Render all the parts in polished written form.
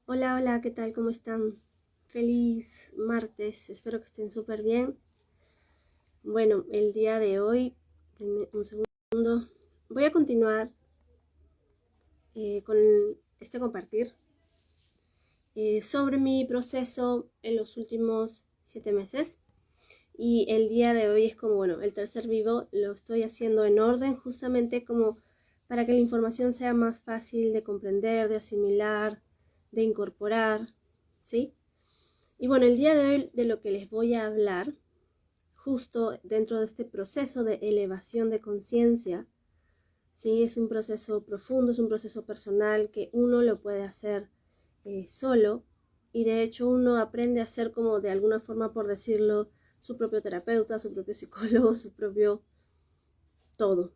Hola, hola, ¿qué tal? ¿Cómo están? Feliz martes, espero que estén súper bien. Bueno, el día de hoy, denme un segundo, voy a continuar con este compartir sobre mi proceso en los últimos 7 meses. Y el día de hoy es como, bueno, el tercer vivo lo estoy haciendo en orden justamente como para que la información sea más fácil de comprender, de asimilar, de incorporar, ¿sí? Y bueno, el día de hoy de lo que les voy a hablar, justo dentro de este proceso de elevación de conciencia, ¿sí? Es un proceso profundo, es un proceso personal que uno lo puede hacer solo, y de hecho uno aprende a ser como de alguna forma, por decirlo, su propio terapeuta, su propio psicólogo, su propio todo,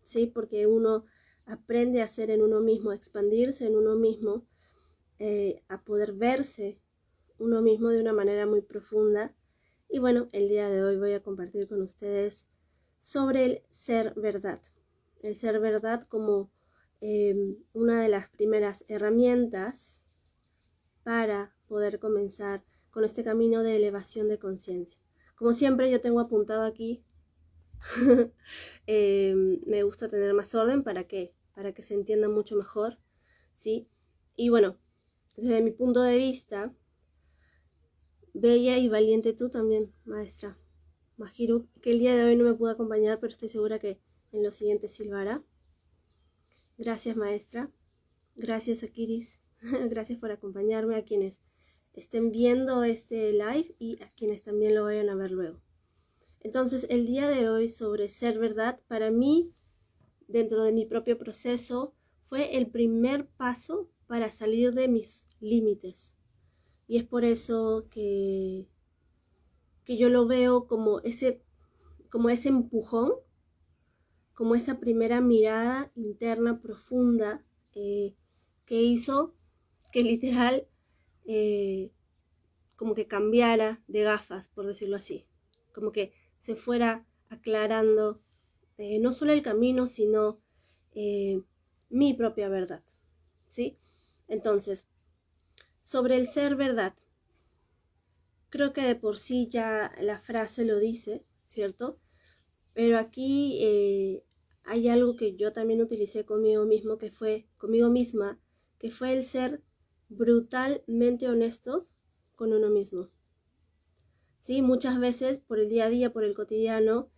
¿sí? Porque uno aprende a ser en uno mismo, a expandirse en uno mismo, a poder verse uno mismo de una manera muy profunda. Y bueno, el día de hoy voy a compartir con ustedes sobre el ser verdad. El ser verdad como una de las primeras herramientas para poder comenzar con este camino de elevación de conciencia. Como siempre yo tengo apuntado aquí, me gusta tener más orden, ¿para qué? Para que se entienda mucho mejor, ¿sí? Y bueno, desde mi punto de vista, bella y valiente tú también, maestra Mahiru, que el día de hoy no me pudo acompañar, pero estoy segura que en lo siguiente sí lo hará. Gracias, maestra. Gracias, Akiris. Gracias por acompañarme, a quienes estén viendo este live y a quienes también lo vayan a ver luego. Entonces, el día de hoy sobre ser verdad, para mí, dentro de mi propio proceso, fue el primer paso para salir de mis límites. Y es por eso que yo lo veo como ese empujón, como esa primera mirada interna profunda que hizo que literal como que cambiara de gafas, por decirlo así, como que se fuera aclarando no solo el camino, sino mi propia verdad, ¿sí? Entonces, sobre el ser verdad, creo que de por sí ya la frase lo dice, ¿cierto? Pero aquí hay algo que yo también utilicé conmigo mismo, conmigo misma, que fue el ser brutalmente honestos con uno mismo. ¿Sí? Muchas veces por el día a día, por el cotidiano,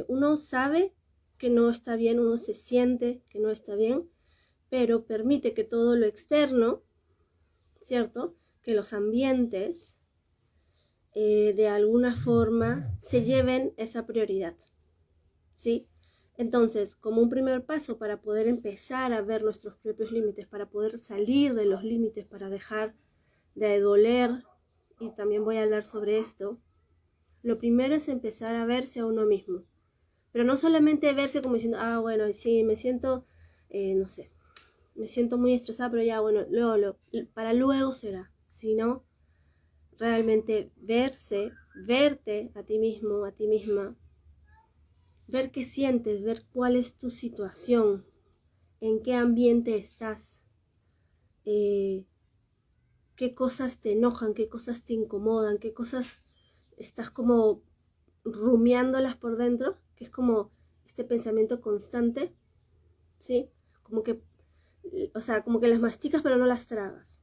uno sabe que no está bien, uno se siente que no está bien, pero permite que todo lo externo, ¿cierto? Que los ambientes, de alguna forma, se lleven esa prioridad. ¿Sí? Entonces, como un primer paso para poder empezar a ver nuestros propios límites, para poder salir de los límites, para dejar de doler, y también voy a hablar sobre esto, lo primero es empezar a verse a uno mismo. Pero no solamente verse como diciendo, bueno, sí, me siento, no sé, me siento muy estresada, pero ya, bueno, para luego será, sino realmente verte a ti mismo, a ti misma, ver qué sientes, ver cuál es tu situación, en qué ambiente estás, qué cosas te enojan, qué cosas te incomodan, qué cosas estás como rumiándolas por dentro, que es como este pensamiento constante, ¿sí? Como que, o sea, como que las masticas pero no las tragas.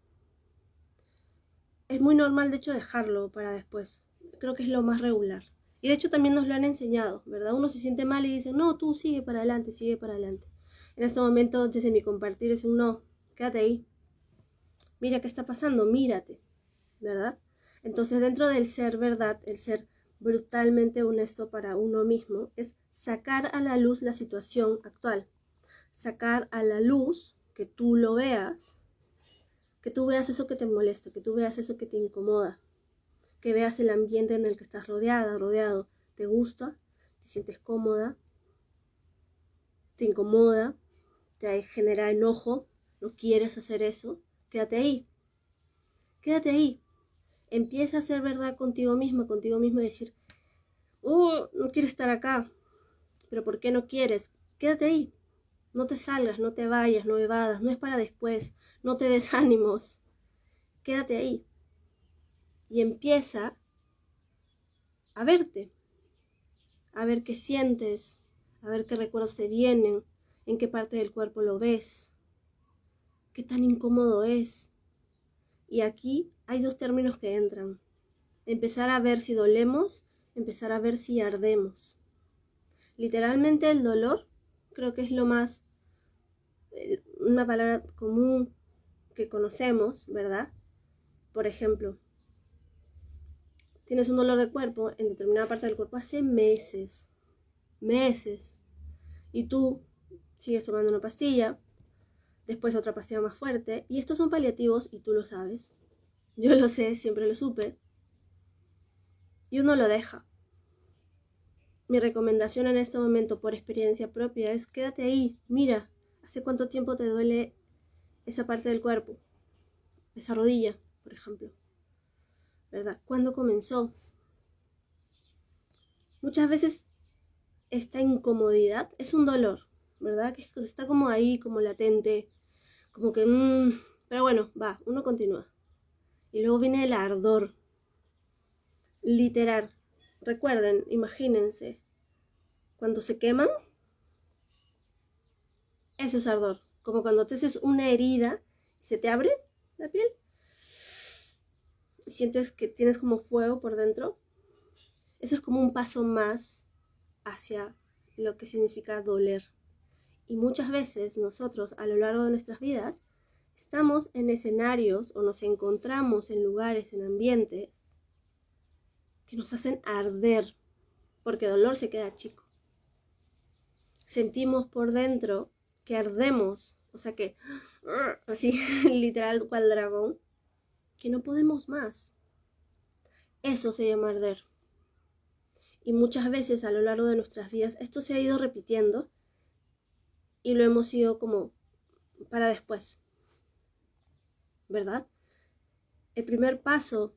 Es muy normal, de hecho, dejarlo para después. Creo que es lo más regular. Y de hecho también nos lo han enseñado, ¿verdad? Uno se siente mal y dice, no, tú sigue para adelante, sigue para adelante. En este momento, desde mi compartir, es un no, quédate ahí. Mira qué está pasando, mírate, ¿verdad? Entonces, dentro del ser verdad, el ser brutalmente honesto para uno mismo, es sacar a la luz la situación actual. Sacar a la luz, que tú lo veas, que tú veas eso que te molesta, que tú veas eso que te incomoda, que veas el ambiente en el que estás rodeado, te gusta, te sientes cómoda, te incomoda, te genera enojo, no quieres hacer eso, quédate ahí, quédate ahí. Empieza a ser verdad contigo mismo y decir, no quiero estar acá, pero ¿por qué no quieres? Quédate ahí, no te salgas, no te vayas, no evadas, no es para después, no te des ánimos, quédate ahí y empieza a verte, a ver qué sientes, a ver qué recuerdos te vienen, en qué parte del cuerpo lo ves, qué tan incómodo es. Y aquí hay dos términos que entran. Empezar a ver si dolemos, empezar a ver si ardemos. Literalmente el dolor creo que es lo más, una palabra común que conocemos, ¿verdad? Por ejemplo, tienes un dolor de cuerpo en determinada parte del cuerpo hace meses, y tú sigues tomando una pastilla, después otra pastilla más fuerte, y estos son paliativos y tú lo sabes. Yo lo sé, siempre lo supe, y uno lo deja. Mi recomendación en este momento, por experiencia propia, es quédate ahí, mira, ¿hace cuánto tiempo te duele esa parte del cuerpo? Esa rodilla, por ejemplo, ¿verdad? ¿Cuándo comenzó? Muchas veces esta incomodidad es un dolor, ¿verdad? Que está como ahí, como latente, como que, pero bueno, va, uno continúa. Y luego viene el ardor, literal. Recuerden, imagínense, cuando se queman, eso es ardor. Como cuando te haces una herida, se te abre la piel, sientes que tienes como fuego por dentro. Eso es como un paso más hacia lo que significa doler. Y muchas veces nosotros a lo largo de nuestras vidas estamos en escenarios o nos encontramos en lugares, en ambientes que nos hacen arder, porque dolor se queda chico. Sentimos por dentro que ardemos, o sea que, así literal cual dragón, que no podemos más. Eso se llama arder. Y muchas veces a lo largo de nuestras vidas esto se ha ido repitiendo y lo hemos ido como para después, ¿verdad? El primer paso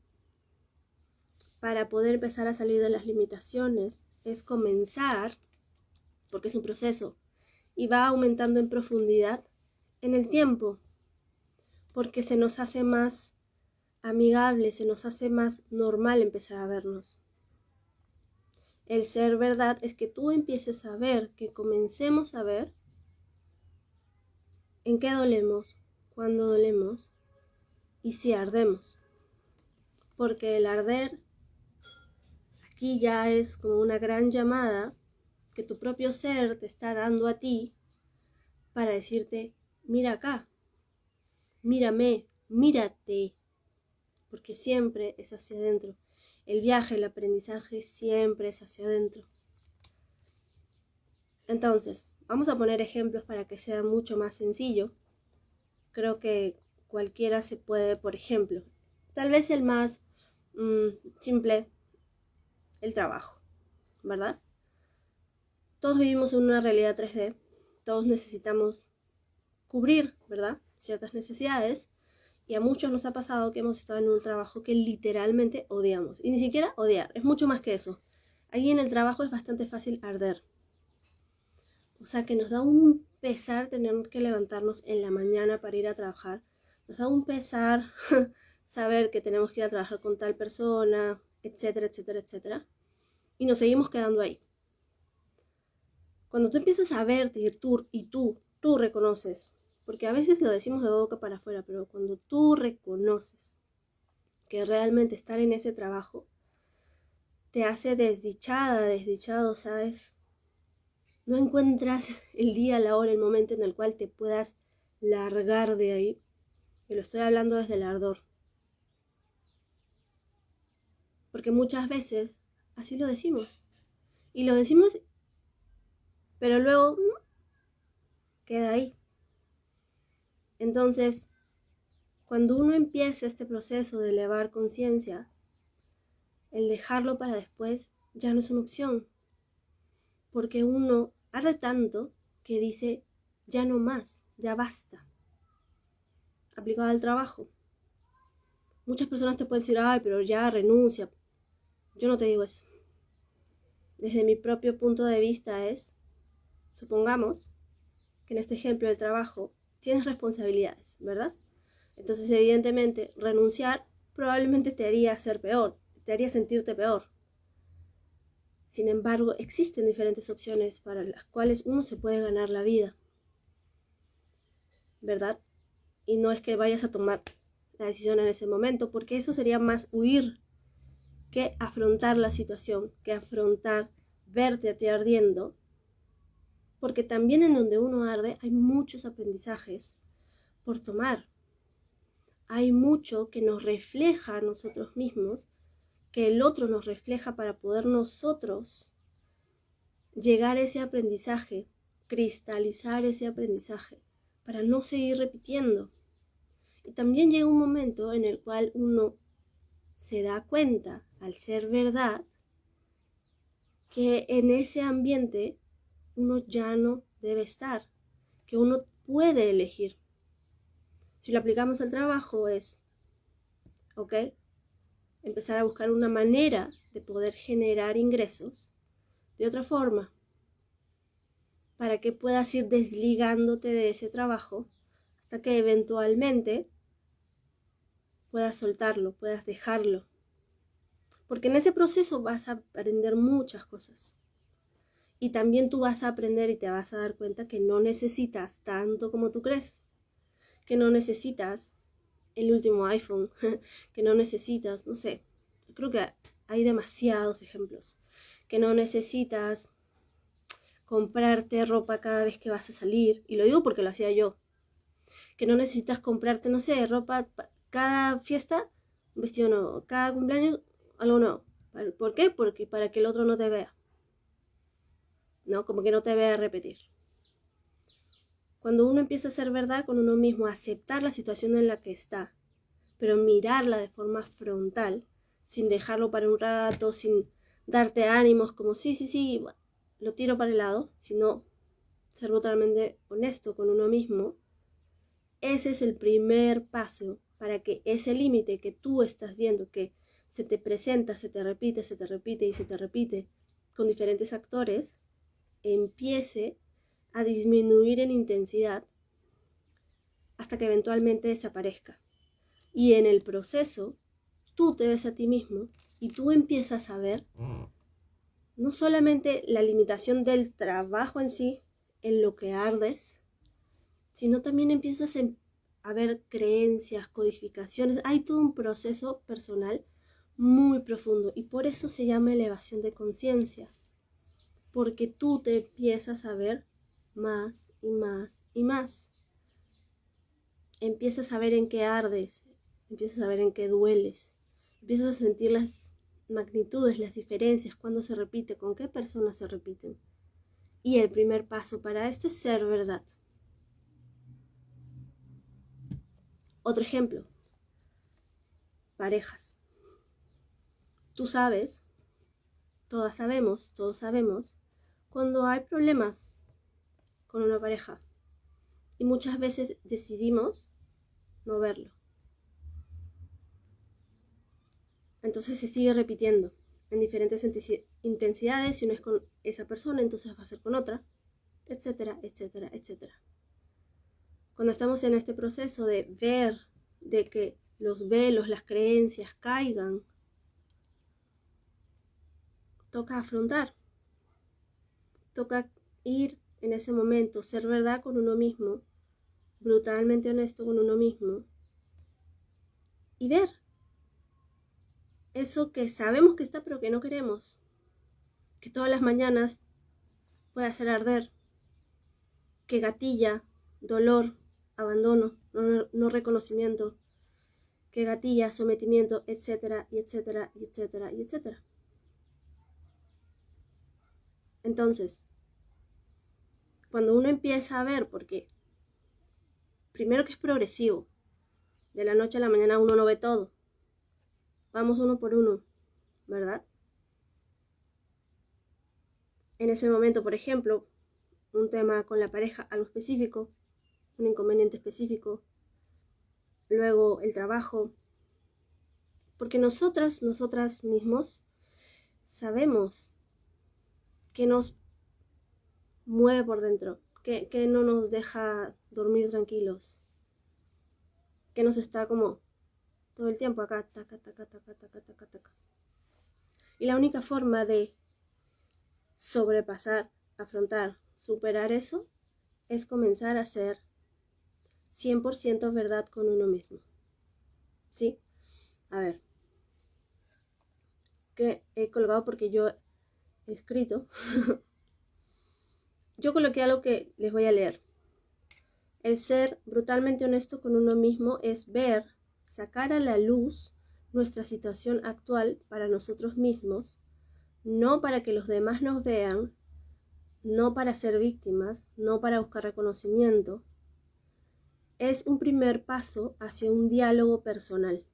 para poder empezar a salir de las limitaciones es comenzar, porque es un proceso, y va aumentando en profundidad en el tiempo, porque se nos hace más amigable, se nos hace más normal empezar a vernos. El ser verdad es que tú empieces a ver, que comencemos a ver en qué dolemos, cuándo dolemos y si ardemos. Porque el arder aquí ya es como una gran llamada que tu propio ser te está dando a ti para decirte, mira acá, mírame, mírate, porque siempre es hacia adentro. El viaje, el aprendizaje siempre es hacia adentro. Entonces, vamos a poner ejemplos para que sea mucho más sencillo. Creo que cualquiera se puede, por ejemplo, tal vez el más simple, el trabajo, ¿verdad? Todos vivimos en una realidad 3D, todos necesitamos cubrir, ¿verdad?, ciertas necesidades, y a muchos nos ha pasado que hemos estado en un trabajo que literalmente odiamos, y ni siquiera odiar, es mucho más que eso. Ahí en el trabajo es bastante fácil arder, o sea que nos da un pesar tener que levantarnos en la mañana para ir a trabajar, nos da un pesar saber que tenemos que ir a trabajar con tal persona, etcétera, etcétera, etcétera, y nos seguimos quedando ahí. Cuando tú empiezas a verte y tú reconoces, porque a veces lo decimos de boca para afuera, pero cuando tú reconoces que realmente estar en ese trabajo te hace desdichada, desdichado, ¿sabes? No encuentras el día, la hora, el momento en el cual te puedas largar de ahí. Y lo estoy hablando desde el ardor. Porque muchas veces así lo decimos. Y lo decimos, pero luego queda ahí. Entonces, cuando uno empieza este proceso de elevar conciencia, el dejarlo para después ya no es una opción. Porque uno arde tanto que dice, ya no más, ya basta. Aplicado al trabajo. Muchas personas te pueden decir, ay, pero ya renuncia. Yo no te digo eso. Desde mi propio punto de vista es, supongamos que en este ejemplo del trabajo tienes responsabilidades, ¿verdad? Entonces, evidentemente, renunciar probablemente te haría ser peor, te haría sentirte peor. Sin embargo, existen diferentes opciones para las cuales uno se puede ganar la vida, ¿verdad? Y no es que vayas a tomar la decisión en ese momento, porque eso sería más huir que afrontar la situación, que afrontar verte a ti ardiendo, porque también en donde uno arde hay muchos aprendizajes por tomar. Hay mucho que nos refleja a nosotros mismos, que el otro nos refleja para poder nosotros llegar a ese aprendizaje, cristalizar ese aprendizaje, para no seguir repitiendo. Y también llega un momento en el cual uno se da cuenta, al ser verdad, que en ese ambiente uno ya no debe estar, que uno puede elegir. Si lo aplicamos al trabajo es, ¿ok? Empezar a buscar una manera de poder generar ingresos de otra forma, para que puedas ir desligándote de ese trabajo hasta que eventualmente puedas soltarlo, puedas dejarlo. Porque en ese proceso vas a aprender muchas cosas. Y también tú vas a aprender y te vas a dar cuenta que no necesitas tanto como tú crees. Que no necesitas el último iPhone. Que no necesitas, no sé, creo que hay demasiados ejemplos. Que no necesitas comprarte ropa cada vez que vas a salir. Y lo digo porque lo hacía yo. Que no necesitas comprarte, no sé, ropa cada fiesta, un vestido nuevo. Cada cumpleaños, algo nuevo. ¿Por qué? Porque para que el otro no te vea. ¿No? Como que no te vea repetir. Cuando uno empieza a ser verdad con uno mismo, a aceptar la situación en la que está, pero mirarla de forma frontal, sin dejarlo para un rato, sin darte ánimos como sí, lo tiro para el lado, sino ser totalmente honesto con uno mismo, ese es el primer paso para que ese límite que tú estás viendo, que se te presenta, se te repite y se te repite con diferentes actores, empiece a disminuir en intensidad hasta que eventualmente desaparezca. Y en el proceso, tú te ves a ti mismo y tú empiezas a ver no solamente la limitación del trabajo en sí, en lo que ardes, sino también empiezas a ver creencias, codificaciones. Hay todo un proceso personal muy profundo y por eso se llama elevación de conciencia, porque tú te empiezas a ver más y más y más. Empiezas a ver en qué ardes, empiezas a ver en qué dueles, empiezas a sentir las magnitudes, las diferencias, cuándo se repite, con qué personas se repiten. Y el primer paso para esto es ser verdad. Otro ejemplo, parejas. Tú sabes, todas sabemos, todos sabemos, cuando hay problemas con una pareja. Y muchas veces decidimos no verlo. Entonces se sigue repitiendo en diferentes intensidades. Si no es con esa persona, entonces va a ser con otra, etcétera, etcétera, etcétera. Cuando estamos en este proceso de ver, de que los velos, las creencias caigan, toca afrontar, toca ir en ese momento, ser verdad con uno mismo, brutalmente honesto con uno mismo, y ver eso que sabemos que está pero que no queremos, que todas las mañanas puede hacer arder, que gatilla dolor, abandono, no reconocimiento, que gatilla sometimiento, etcétera, y etcétera, y etcétera, y etcétera. Entonces, cuando uno empieza a ver, porque primero que es progresivo, de la noche a la mañana uno no ve todo, vamos uno por uno, ¿verdad? En ese momento, por ejemplo, un tema con la pareja, algo específico, un inconveniente específico, luego el trabajo, porque nosotras mismos sabemos que nos mueve por dentro, que no nos deja dormir tranquilos, que nos está como todo el tiempo acá, taca, taca, taca, taca, taca, taca. Y la única forma de sobrepasar, afrontar, superar eso, es comenzar a ser 100% verdad con uno mismo. ¿Sí? A ver, que he colgado porque yo he escrito. Yo coloqué algo que les voy a leer. El ser brutalmente honesto con uno mismo es ver, sacar a la luz nuestra situación actual para nosotros mismos, no para que los demás nos vean, no para ser víctimas, no para buscar reconocimiento. Es un primer paso hacia un diálogo personal.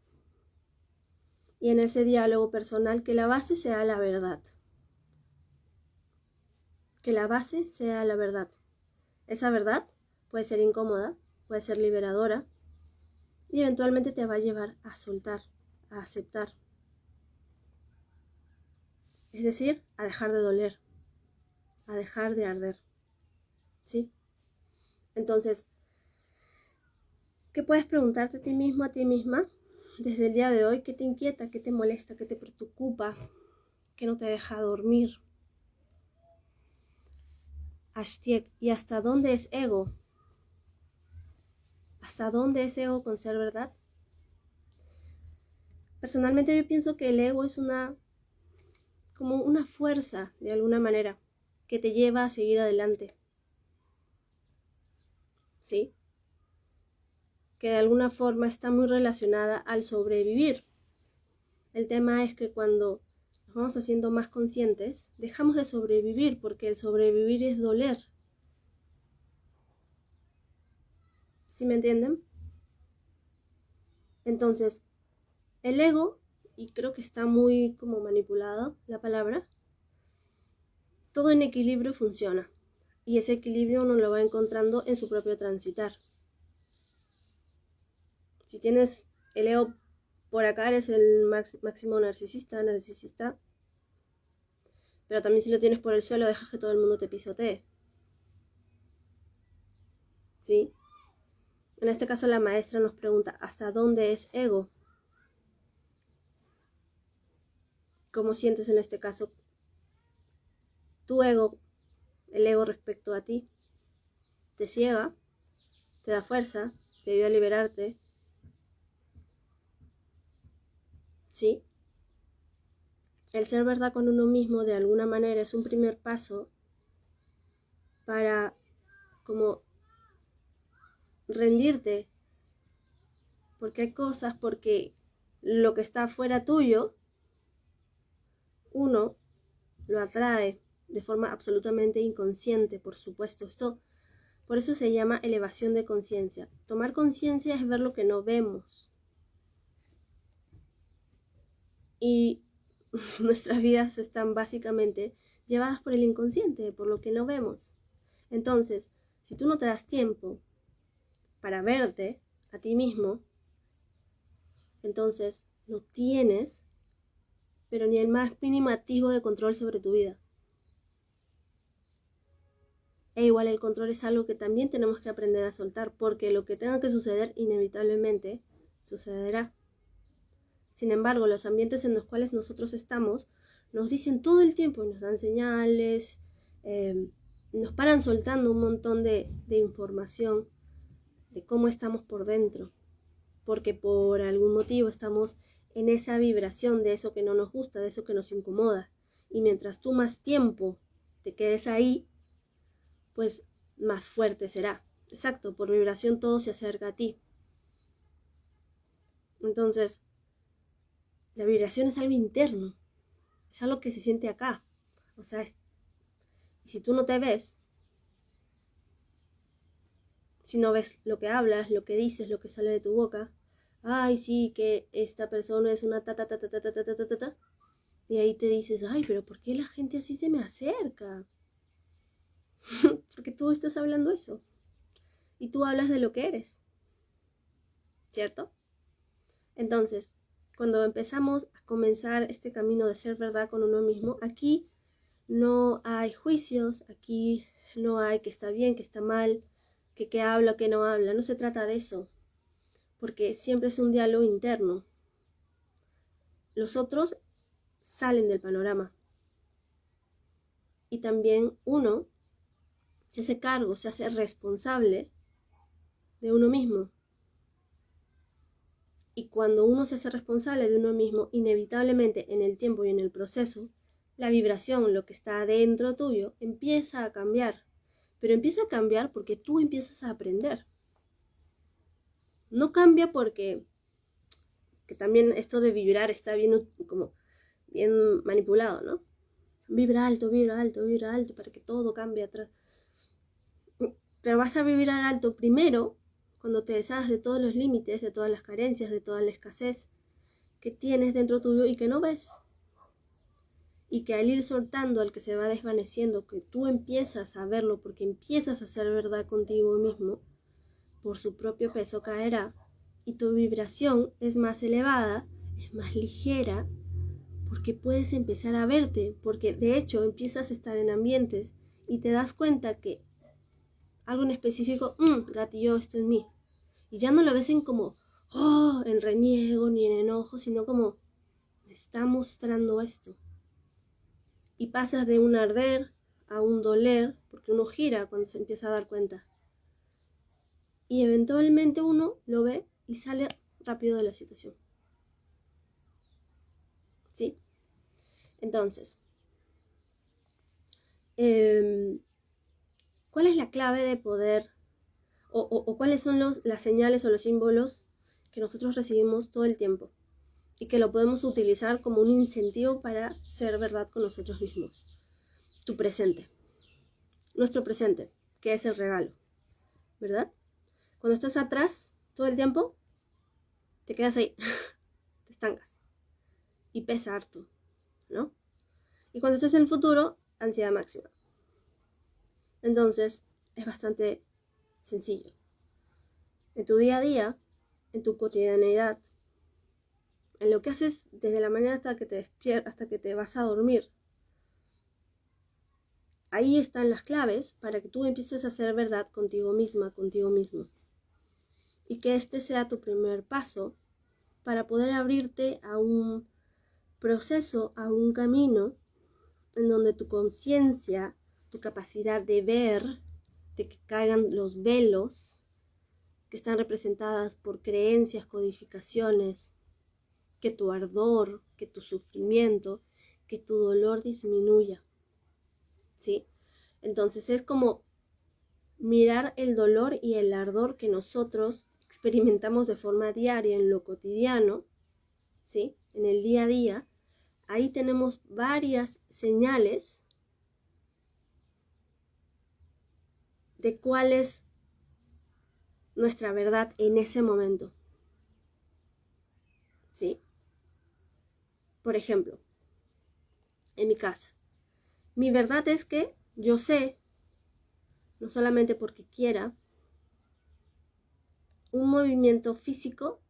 Y en ese diálogo personal que la base sea la verdad. Que la base sea la verdad. Esa verdad puede ser incómoda, puede ser liberadora y eventualmente te va a llevar a soltar, a aceptar. Es decir, a dejar de doler, a dejar de arder. ¿Sí? Entonces, ¿qué puedes preguntarte a ti mismo, a ti misma, desde el día de hoy? ¿Qué te inquieta? ¿Qué te molesta? ¿Qué te preocupa? ¿Qué no te deja dormir? Ashtiek, ¿y hasta dónde es ego? ¿Hasta dónde es ego con ser verdad? Personalmente yo pienso que el ego es como una fuerza, de alguna manera, que te lleva a seguir adelante. ¿Sí? Que de alguna forma está muy relacionada al sobrevivir. El tema es que cuando nos vamos haciendo más conscientes, dejamos de sobrevivir, porque el sobrevivir es doler. ¿Sí me entienden? Entonces, el ego, y creo que está muy como manipulada la palabra, todo en equilibrio funciona. Y ese equilibrio uno lo va encontrando en su propio transitar. Si tienes el ego por acá, eres el máximo narcisista, pero también si lo tienes por el suelo, dejas que todo el mundo te pisotee. ¿Sí? En este caso la maestra nos pregunta, ¿hasta dónde es ego? ¿Cómo sientes en este caso tu ego, el ego respecto a ti? ¿Te ciega? ¿Te da fuerza? ¿Te ayuda a liberarte? ¿Sí? El ser verdad con uno mismo de alguna manera es un primer paso para como rendirte, porque hay cosas, porque lo que está fuera tuyo, uno lo atrae de forma absolutamente inconsciente, por supuesto. Por eso se llama elevación de conciencia. Tomar conciencia es ver lo que no vemos. Y nuestras vidas están básicamente llevadas por el inconsciente, por lo que no vemos. Entonces, si tú no te das tiempo para verte a ti mismo, entonces no tienes, pero ni el más mínimo atisbo de control sobre tu vida. E igual el control es algo que también tenemos que aprender a soltar, porque lo que tenga que suceder inevitablemente sucederá. Sin embargo, los ambientes en los cuales nosotros estamos nos dicen todo el tiempo, nos dan señales, nos paran soltando un montón de información de cómo estamos por dentro, porque por algún motivo estamos en esa vibración de eso que no nos gusta, de eso que nos incomoda. Y mientras tú más tiempo te quedes ahí, pues más fuerte será. Exacto, por vibración todo se acerca a ti. Entonces, la vibración es algo interno, es algo que se siente acá. O sea, si tú no te ves, si no ves lo que hablas, lo que dices, lo que sale de tu boca, ay, sí, que esta persona es una ta ta ta ta ta ta ta ta ta ta, y ahí te dices, ay, pero ¿por qué la gente así se me acerca? Porque tú estás hablando eso. Y tú hablas de lo que eres. ¿Cierto? Entonces, cuando empezamos a comenzar este camino de ser verdad con uno mismo, aquí no hay juicios, aquí no hay que está bien, que está mal, que habla, que no habla. No se trata de eso. porque siempre es un diálogo interno. Los otros salen del panorama. Y también uno se hace cargo, se hace responsable de uno mismo. Y cuando uno se hace responsable de uno mismo, inevitablemente en el tiempo y en el proceso, la vibración, lo que está adentro tuyo, empieza a cambiar. Pero empieza a cambiar porque tú empiezas a aprender. No cambia porque, que también esto de vibrar está bien, como bien manipulado, ¿no? Vibra alto, vibra alto, vibra alto, para que todo cambie atrás. Pero vas a vibrar alto primero cuando te deshagas de todos los límites, de todas las carencias, de toda la escasez que tienes dentro tuyo y que no ves. Y que al ir soltando, al que se va desvaneciendo, que tú empiezas a verlo porque empiezas a ser verdad contigo mismo, por su propio peso caerá y tu vibración es más elevada, es más ligera, porque puedes empezar a verte, porque de hecho empiezas a estar en ambientes y te das cuenta que algo en específico, gatilló esto en mí. Y ya no lo ves en como, en reniego ni en enojo, sino como, me está mostrando esto. Y pasas de un arder a un doler, porque uno gira cuando se empieza a dar cuenta. Y eventualmente uno lo ve y sale rápido de la situación. ¿Sí? Entonces, ¿cuál es la clave de poder, o cuáles son las señales o los símbolos que nosotros recibimos todo el tiempo y que lo podemos utilizar como un incentivo para ser verdad con nosotros mismos? Tu presente, nuestro presente, que es el regalo, ¿verdad? Cuando estás atrás todo el tiempo, te quedas ahí, te estancas y pesa harto, ¿no? Y cuando estás en el futuro, ansiedad máxima. Entonces, es bastante sencillo. En tu día a día, en tu cotidianeidad, en lo que haces desde la mañana hasta que te despiertas, hasta que te vas a dormir, ahí están las claves para que tú empieces a hacer verdad contigo misma, contigo mismo. Y que este sea tu primer paso para poder abrirte a un proceso, a un camino en donde tu conciencia, tu capacidad de ver, de que caigan los velos que están representadas por creencias, codificaciones, que tu ardor, que tu sufrimiento, que tu dolor disminuya, ¿sí? Entonces es como mirar el dolor y el ardor que nosotros experimentamos de forma diaria en lo cotidiano, ¿sí? En el día a día. Ahí tenemos varias señales de cuál es nuestra verdad en ese momento, ¿sí? Por ejemplo, en mi casa, mi verdad es que yo sé, no solamente porque quiera, un movimiento físico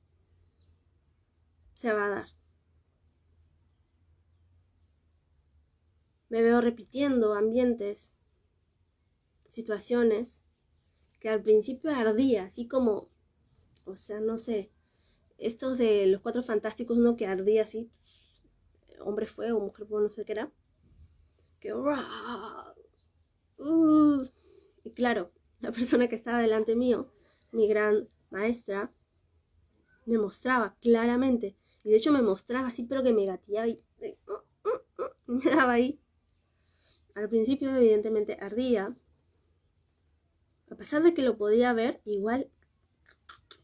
se va a dar. Me veo repitiendo ambientes, situaciones que al principio ardía, así como, o sea, no sé, estos de los Cuatro Fantásticos, uno que ardía así, hombre fuego, mujer fuego, no sé qué era, que y claro, la persona que estaba delante mío, mi gran maestra, me mostraba claramente, y de hecho me mostraba así, pero que me gatillaba y me daba ahí. Al principio evidentemente ardía, a pesar de que lo podía ver, igual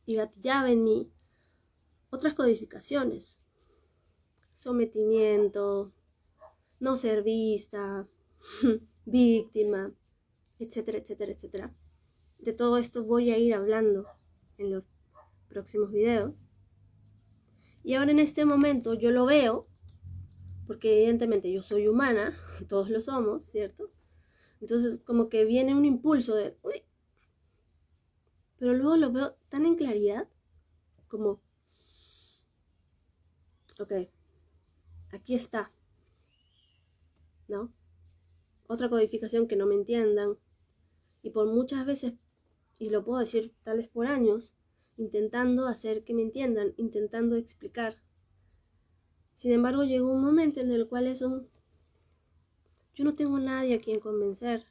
y gatillaba en mí otras codificaciones, sometimiento, no ser vista, víctima, etcétera, etcétera, etcétera. De todo esto voy a ir hablando en los próximos videos. Y ahora en este momento yo lo veo, porque evidentemente yo soy humana, todos lo somos, ¿cierto? Entonces como que viene un impulso de, uy, pero luego lo veo tan en claridad, como, ok, aquí está, ¿no? Otra codificación que no me entiendan, y por muchas veces, y lo puedo decir tal vez por años, intentando hacer que me entiendan, intentando explicar. Sin embargo, llegó un momento en el cual yo no tengo nadie a quien convencer.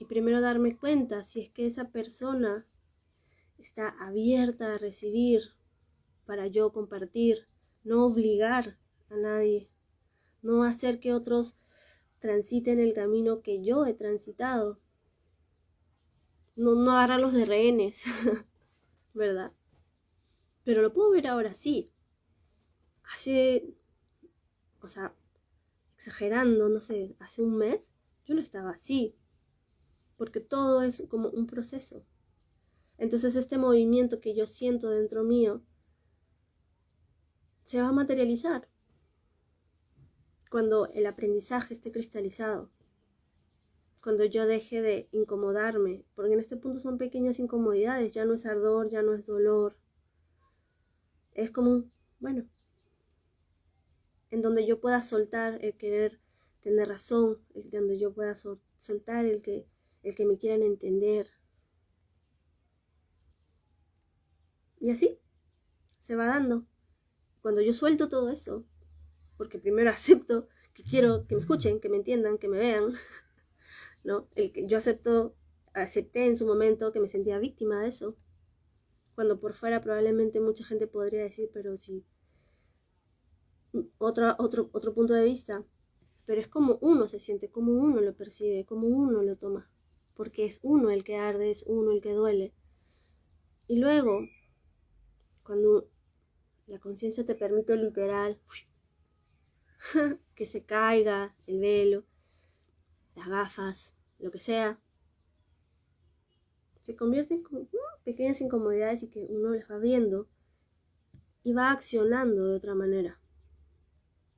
Y primero darme cuenta si es que esa persona está abierta a recibir para yo compartir, no obligar a nadie, no hacer que otros transiten el camino que yo he transitado, no agarrarlos de rehenes, ¿verdad? Pero lo puedo ver ahora sí. Exagerando, no sé, hace un mes, yo no estaba así, porque todo es como un proceso. Entonces este movimiento que yo siento dentro mío se va a materializar cuando el aprendizaje esté cristalizado, cuando yo deje de incomodarme, porque en este punto son pequeñas incomodidades, ya no es ardor, ya no es dolor, es como bueno, en donde yo pueda soltar el querer tener razón, donde yo pueda soltar el que me quieran entender. Y así se va dando. Cuando yo suelto todo eso, porque primero acepto que quiero que me escuchen, que me entiendan, que me vean, ¿no? Yo acepté en su momento que me sentía víctima de eso, cuando por fuera probablemente mucha gente podría decir, pero sí, otro punto de vista, pero es como uno se siente, como uno lo percibe, como uno lo toma, porque es uno el que arde, es uno el que duele. Y luego, cuando la conciencia te permite literal que se caiga el velo, las gafas, lo que sea, se convierten como pequeñas incomodidades y que uno las va viendo y va accionando de otra manera.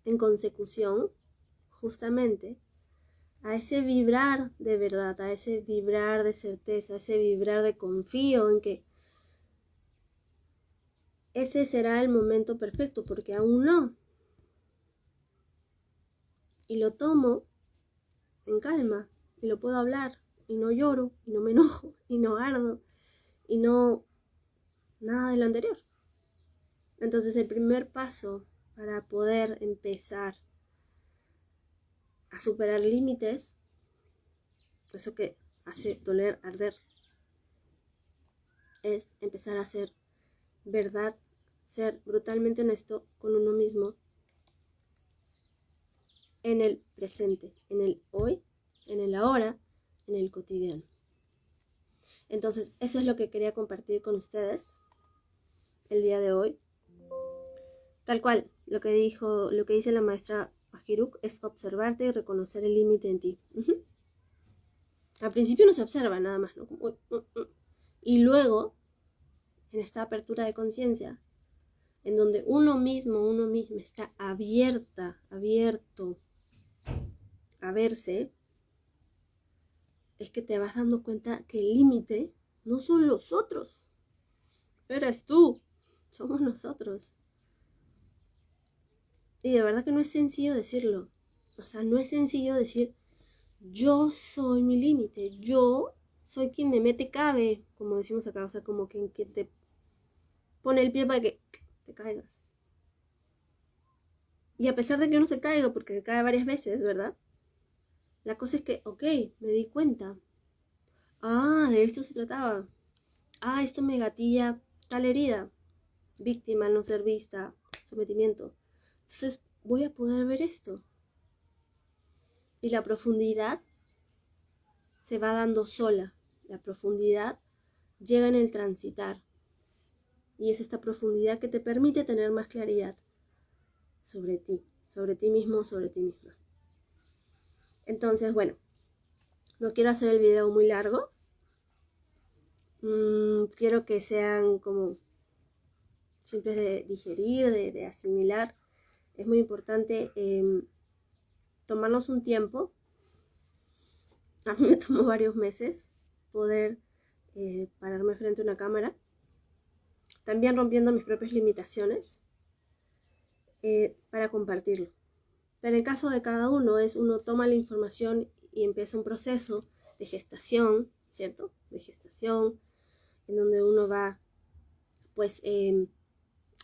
En consecución, justamente, a ese vibrar de verdad, a ese vibrar de certeza, a ese vibrar de confío en que ese será el momento perfecto, porque aún no. Y lo tomo en calma, y lo puedo hablar, y no lloro, y no me enojo, y no ardo, y no nada de lo anterior. Entonces el primer paso para poder empezar a superar límites, eso que hace doler, arder, es empezar a ser verdad, ser brutalmente honesto con uno mismo en el presente, en el hoy, en el ahora, en el cotidiano. Entonces, eso es lo que quería compartir con ustedes el día de hoy. Tal cual, lo que dice la maestra Bajiruk es observarte y reconocer el límite en ti. Al principio no se observa nada más, ¿no? Y luego, en esta apertura de conciencia, en donde uno mismo está abierto a verse, es que te vas dando cuenta que el límite no son los otros, eres tú, somos nosotros. Y de verdad que no es sencillo decirlo. O sea, no es sencillo decir, yo soy mi límite, yo soy quien me mete cabe, como decimos acá, o sea, como quien que te pone el pie para que te caigas. Y a pesar de que uno se caiga, porque se cae varias veces, ¿verdad? La cosa es que, ok, me di cuenta. Ah, de esto se trataba. Ah, esto me gatilla tal herida. Víctima, no ser vista, sometimiento. Entonces voy a poder ver esto. Y la profundidad se va dando sola. La profundidad llega en el transitar. Y es esta profundidad que te permite tener más claridad sobre ti mismo, sobre ti misma. Entonces, bueno, no quiero hacer el video muy largo. Quiero que sean como simples de digerir, de asimilar. Es muy importante tomarnos un tiempo. A mí me tomó varios meses poder pararme frente a una cámara. También rompiendo mis propias limitaciones para compartirlo. Pero en caso de cada uno, uno toma la información y empieza un proceso de gestación, ¿cierto? De gestación, en donde uno va pues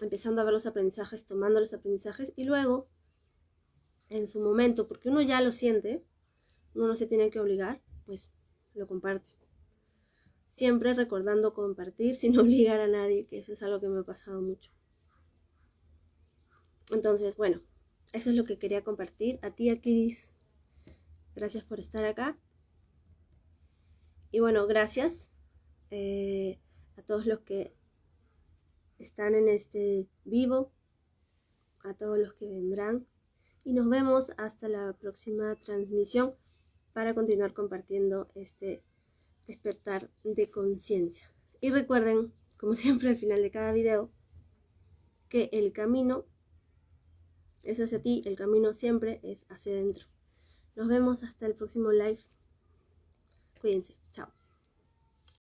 empezando a ver los aprendizajes, tomando los aprendizajes y luego en su momento, porque uno ya lo siente, uno no se tiene que obligar, pues lo comparte. Siempre recordando compartir sin obligar a nadie, que eso es algo que me ha pasado mucho. Entonces, bueno, eso es lo que quería compartir. A ti, Akiris, gracias por estar acá. Y bueno, gracias a todos los que están en este vivo, a todos los que vendrán. Y nos vemos hasta la próxima transmisión para continuar compartiendo este despertar de conciencia. Y recuerden, como siempre al final de cada video, que el camino es hacia ti, el camino siempre es hacia adentro. Nos vemos hasta el próximo live. Cuídense.